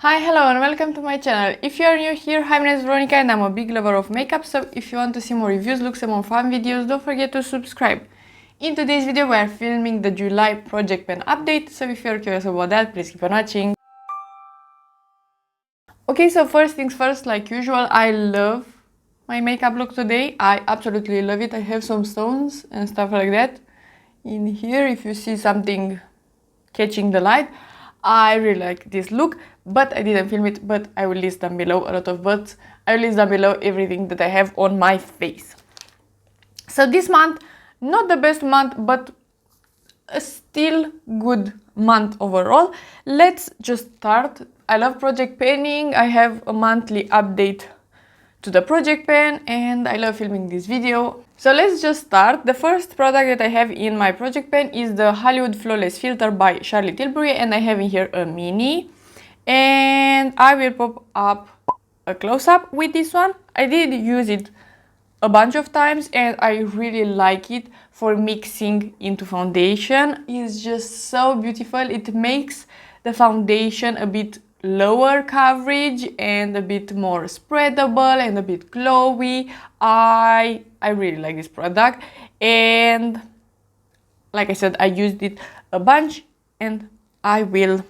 Hi, hello and welcome to my channel. If you are new here, hi, my name is Veronica and I'm a big lover of makeup, so if you want to see more reviews, looks and more fun videos, don't forget to subscribe. In today's video we are filming the July project pen update, so if you are curious about that, please keep on watching. Okay, so first things first, like usual, I love my makeup look today. I absolutely love it. I have some stones and stuff like that in here. If you see something catching the light, I really like this look, but I didn't film it, but I will list down below a lot of buts. I will list down below everything that I have on my face. So this month, not the best month, but a still good month overall. Let's just start. I love project penning. I have a monthly update to the project pen and I love filming this video. So let's just start. The first product that I have in my project pen is the Hollywood Flawless Filter by Tilbury, and I have in here a mini, and I will pop up a close-up with this one. I did use it a bunch of times and I really like it for mixing into foundation. It's just so beautiful. It makes the foundation a bit lower coverage and a bit more spreadable and a bit glowy. I really like this product, and like I said, I used it a bunch and I will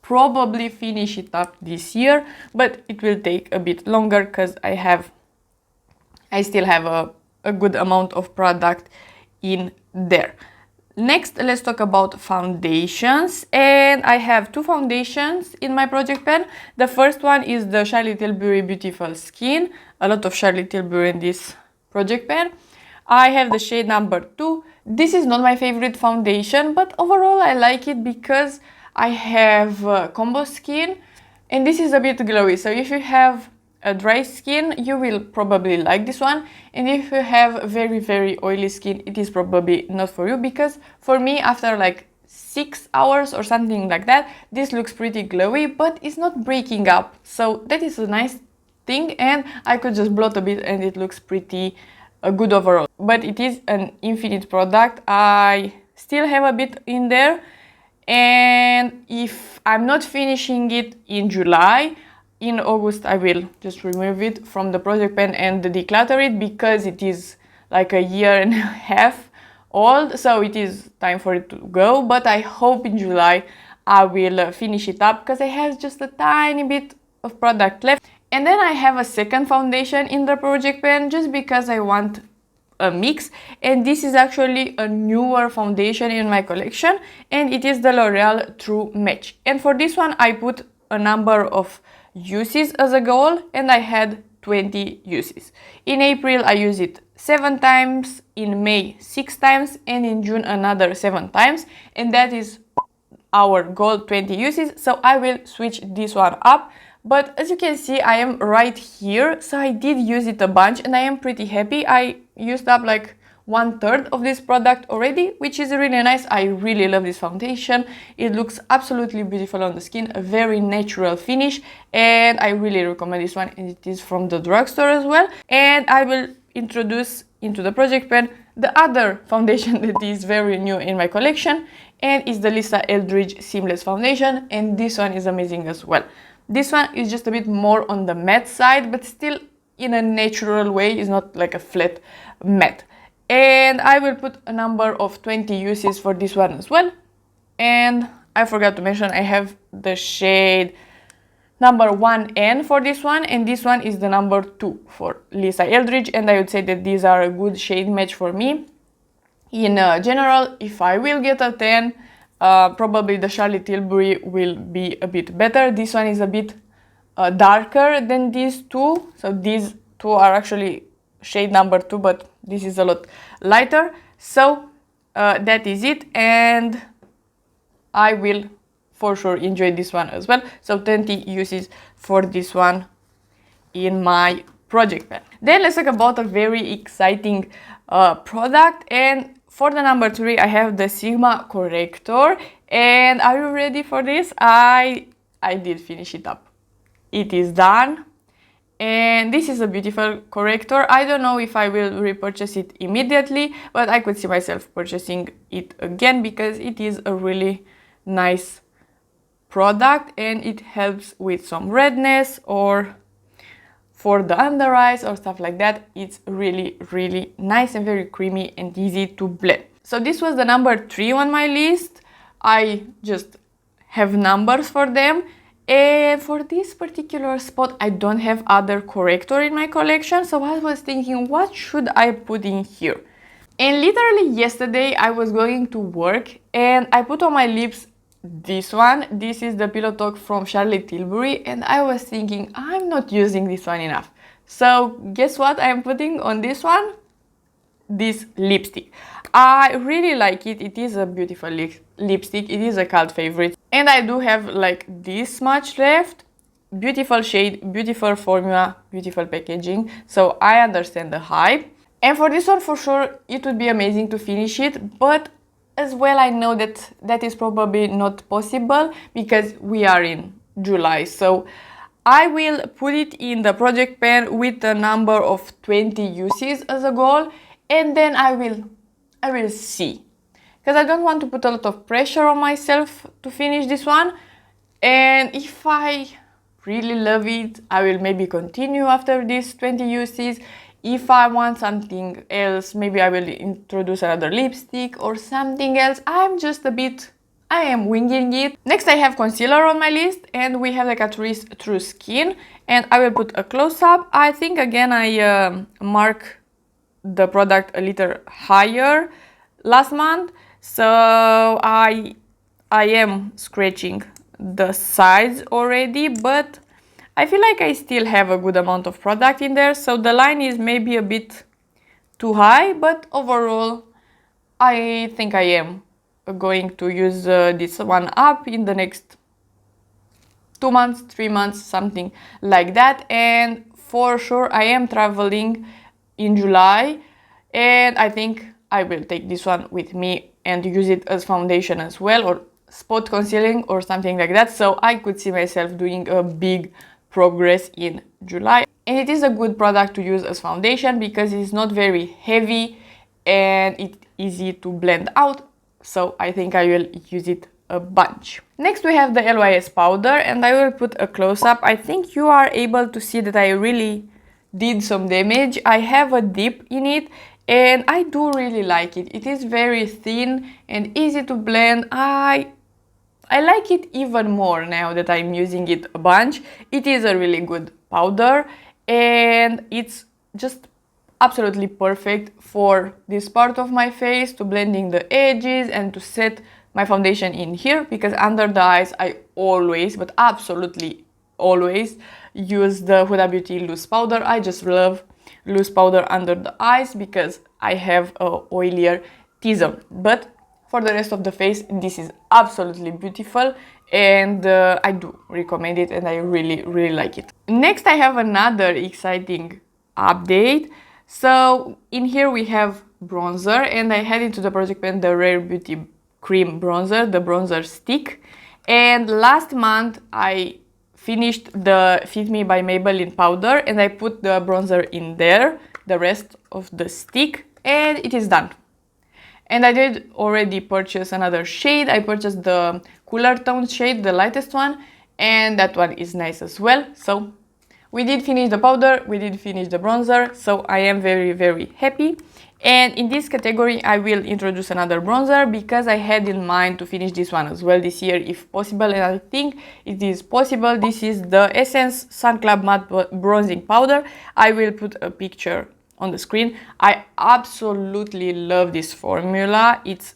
probably finish it up this year, but it will take a bit longer because I still have a good amount of product in there. Next, let's talk about foundations, and I have two foundations in my project pen. The first one is the Tilbury Beautiful Skin. A lot of Tilbury in this project pen. I have the shade number 2. This is not my favorite foundation, but overall I like it because I have combo skin and this is a bit glowy. So if you have a dry skin, you will probably like this one, and if you have very oily skin, it is probably not for you, because for me, after like 6 hours or something like that, this looks pretty glowy, but it's not breaking up, so that is a nice thing, and I could just blot a bit and it looks pretty good overall. But it is an infinite product. I still have a bit in there, and if I'm not finishing it in July, in August I will just remove it from the project pen and declutter it, because it is like a year and a half old, so it is time for it to go. But I hope in July I will finish it up, because I have just a tiny bit of product left. And then I have a second foundation in the project pen just because I want a mix, and this is actually a newer foundation in my collection, and it is the L'Oreal True Match. And for this one I put a number of uses as a goal, and I had 20 uses. In April I used it 7 times, in May 6 times, and in June another 7 times, and that is our goal, 20 uses. So I will switch this one up, but as you can see I am right here, so I did use it a bunch and I am pretty happy. I used up like 1/3 of this product already, which is really nice. I really love this foundation. It looks absolutely beautiful on the skin, a very natural finish, and I really recommend this one, and it is from the drugstore as well. And I will introduce into the project pen the other foundation that is very new in my collection, and is the Eldridge Seamless Foundation, and this one is amazing as well. This one is just a bit more on the matte side, but still in a natural way. It's not like a flat matte. And I will put a number of 20 uses for this one as well. And I forgot to mention I have the shade number 1N for this one, and this one is the number 2 for Eldridge, and I would say that these are a good shade match for me. In general, if I will get a 10, probably the Tilbury will be a bit better. This one is a bit darker than these two, so these two are actually shade number 2, but this is a lot lighter. So that is it, and I will for sure enjoy this one as well. So 20 uses for this one in my project pen. Then let's talk about a very exciting product, and for the number 3 I have the Sigma corrector. And are you ready for this? I did finish it up. It is done. And this is a beautiful corrector. I don't know if I will repurchase it immediately, but I could see myself purchasing it again because it is a really nice product, and it helps with some redness or for the under eyes or stuff like that. It's really, really nice and very creamy and easy to blend. So this was the number 3 on my list. I just have numbers for them. And for this particular spot, I don't have other corrector in my collection. So I was thinking, what should I put in here? And literally yesterday I was going to work and I put on my lips this one. This is the Pillow Talk from Charlotte Tilbury, and I was thinking I'm not using this one enough. So guess what I'm putting on this one? This lipstick. I really like it. It is a beautiful lipstick. It is a cult favorite. And I do have like this much left. Beautiful shade, beautiful formula, beautiful packaging. So I understand the hype. And for this one, for sure, it would be amazing to finish it. But as well, I know that that is probably not possible because we are in July. So I will put it in the project pen with a number of 20 uses as a goal. And then I will see, because I don't want to put a lot of pressure on myself to finish this one. And if I really love it, I will maybe continue after these 20 uses. If I want something else, maybe I will introduce another lipstick or something else. I am winging it. Next I have concealer on my list, and we have the Catrice True Skin, and I will put a close-up. I think again I mark the product a little higher last month, so I am scratching the sides already, but I feel like I still have a good amount of product in there, so the line is maybe a bit too high, but overall I think I am going to use this one up in the next 2 months, 3 months, something like that. And for sure I am traveling in July, and I think I will take this one with me and use it as foundation as well, or spot concealing or something like that. So I could see myself doing a big progress in July. And it is a good product to use as foundation because it's not very heavy and it's easy to blend out. So I think I will use it a bunch. Next we have the LYS powder, and I will put a close-up. I think you are able to see that I really did some damage. I have a dip in it and I do really like it. It is very thin and easy to blend. I like it even more now that I'm using it a bunch. It is a really good powder and it's just absolutely perfect for this part of my face, to blending the edges and to set my foundation in here, because under the eyes I always, but absolutely always, use the Huda Beauty loose powder. I just love loose powder under the eyes because I have a oilier T-zone. But for the rest of the face, this is absolutely beautiful, and I do recommend it, and I really, really like it. Next, I have another exciting update. So in here we have bronzer, and I had into the project pen the Rare Beauty cream bronzer, the bronzer stick. And last month I finished the Fit Me by Maybelline powder, and I put the bronzer in there, the rest of the stick, and it is done. And I did already purchase another shade. I purchased the cooler tone shade, the lightest one, and that one is nice as well. So we did finish the powder, we did finish the bronzer, so I am very, very happy. And in this category I will introduce another bronzer because I had in mind to finish this one as well this year if possible, and I think it is possible. This is the Essence Sun Club Matte Bronzing Powder. I will put a picture on the screen. I absolutely love this formula. It's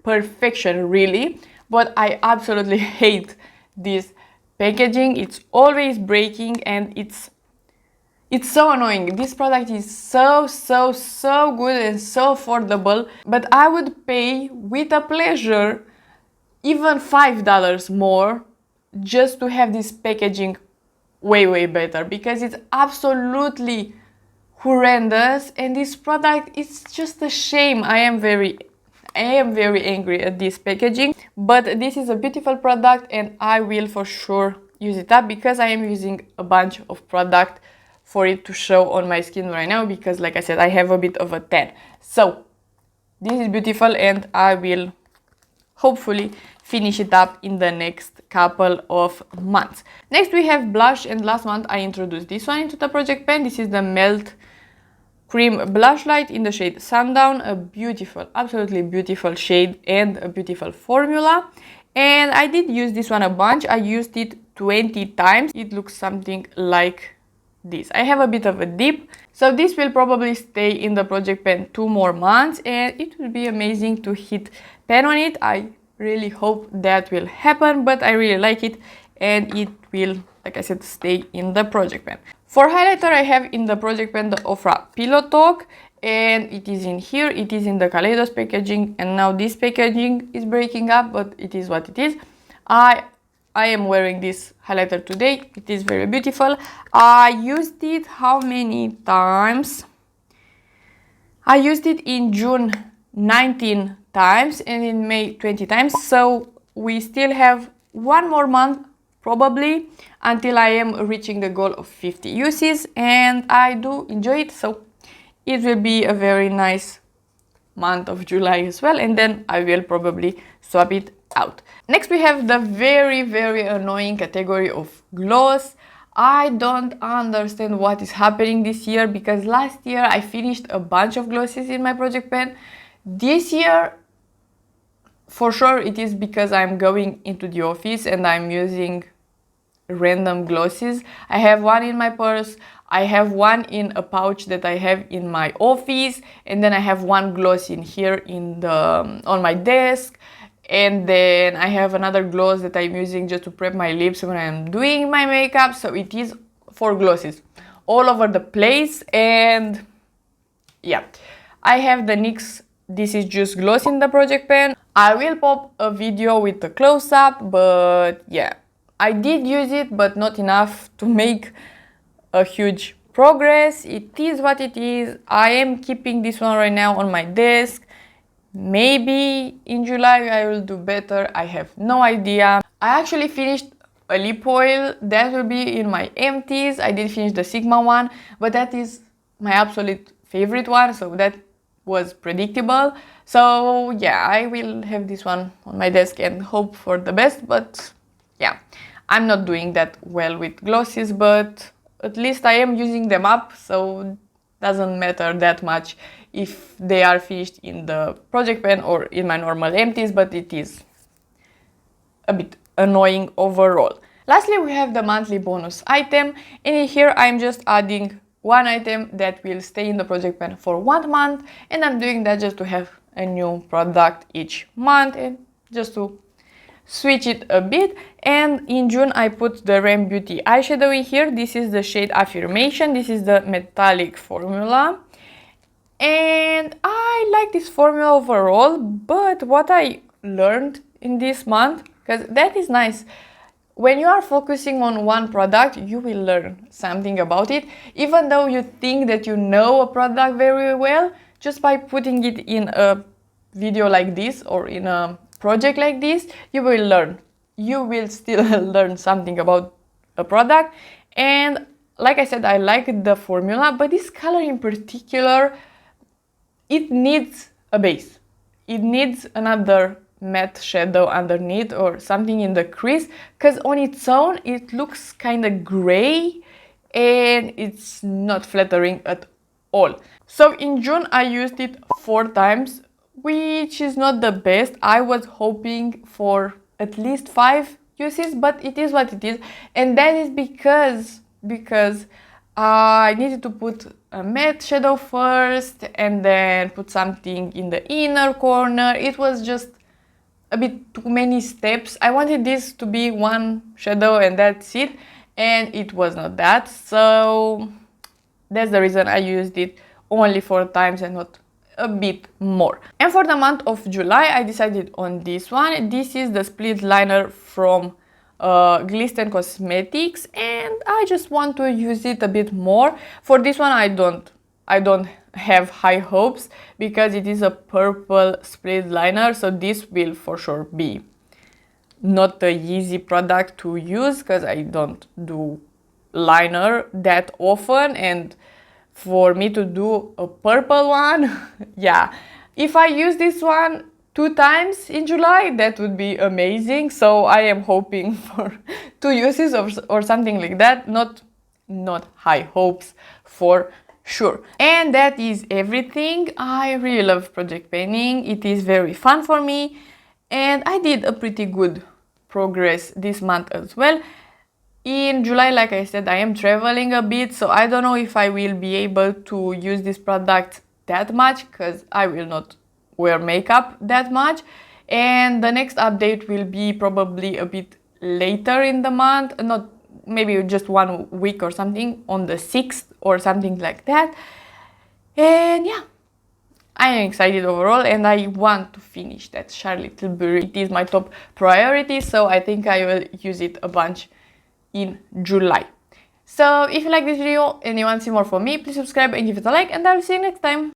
perfection really, but I absolutely hate this packaging. It's always breaking and it's so annoying. This product is so good and so affordable, but I would pay with a pleasure even $5 more just to have this packaging way better, because it's absolutely horrendous, and this product is just a shame. I am very angry at this packaging, but this is a beautiful product and I will for sure use it up because I am using a bunch of product for it to show on my skin right now, because like I said, I have a bit of a tan. So this is beautiful and I will hopefully finish it up in the next couple of months. Next we have blush, and last month I introduced this one into the project pen. This is the Melt Cream Blush Light in the shade Sundown, a beautiful, absolutely beautiful shade and a beautiful formula. And I did use this one a bunch. I used it 20 times. It looks something like this. I have a bit of a dip, so this will probably stay in the project pen 2 more months, and it will be amazing to hit pen on it. I really hope that will happen, but I really like it, and it will, like I said, stay in the project pen. For highlighter, I have in the project pen the Ofra Pillow Talk, and it is in here. It is in the Kaleidos packaging, and now this packaging is breaking up, but it is what it is. I am wearing this highlighter today. It is very beautiful. I used it how many times? I used it in June 19 times and in May 20 times. So we still have 1 more month probably until I am reaching the goal of 50 uses, and I do enjoy it. So it will be a very nice month of July as well, and then I will probably swap it out. Next we have the very annoying category of gloss. I don't understand what is happening this year, because last year I finished a bunch of glosses in my project pen. This year for sure it is because I'm going into the office and I'm using random glosses. I have one in my purse, I have one in a pouch that I have in my office, and then I have one gloss in here in the on my desk, and then I have another gloss that I'm using just to prep my lips when I'm doing my makeup. So it is 4 glosses all over the place. And yeah, I have the NYX This Is Just gloss in the project pen. I will pop a video with a close-up, but yeah, I did use it, but not enough to make a huge progress. It is what it is. I am keeping this one right now on my desk. Maybe in July I will do better. I have no idea. I actually finished a lip oil that will be in my empties. I did finish the Sigma one, but that is my absolute favorite one, so that was predictable. So yeah, I will have this one on my desk and hope for the best. But yeah, I'm not doing that well with glosses, but at least I am using them up, so doesn't matter that much if they are finished in the project pen or in my normal empties, but it is a bit annoying overall. Lastly, we have the monthly bonus item, and in here I'm just adding one item that will stay in the project pen for 1 month, and I'm doing that just to have a new product each month and just to switch it a bit. And in June I put the REM Beauty eyeshadow in here. This is the shade Affirmation. This is the metallic formula, and I like this formula overall. But what I learned in this month, because that is nice, when you are focusing on one product, you will learn something about it, even though you think that you know a product very well. Just by putting it in a video like this or in a project like this, you will learn. You will still learn something about a product. And like I said, I like the formula, but this color in particular, it needs a base. It needs another matte shadow underneath or something in the crease, because on its own it looks kind of gray and it's not flattering at all. So in June I used it 4 times, which is not the best. I was hoping for at least 5 uses, but it is what it is, and that is because I needed to put a matte shadow first and then put something in the inner corner. It was just a bit too many steps. I wanted this to be one shadow and that's it, and it was not that. So that's the reason I used it only 4 times and not a bit more. And for the month of July I decided on this one. This is the split liner from Glisten Cosmetics, and I just want to use it a bit more. For this one I don't have high hopes because it is a purple split liner, so this will for sure be not an easy product to use because I don't do liner that often, and for me to do a purple one, yeah, if I use this one 2 times in July, that would be amazing. So I am hoping for 2 uses or something like that. Not high hopes for sure. And that is everything. I really love project painting. It is very fun for me, and I did a pretty good progress this month as well. In July, like I said, I am traveling a bit, so I don't know if I will be able to use this product that much, because I will not wear makeup that much. And the next update will be probably a bit later in the month, not maybe just 1 week or something, on the 6th or something like that. And yeah, I am excited overall, and I want to finish that Charlotte Tilbury. It is my top priority, so I think I will use it a bunch in July. So if you like this video and you want to see more from me, please subscribe and give it a like, and I will see you next time.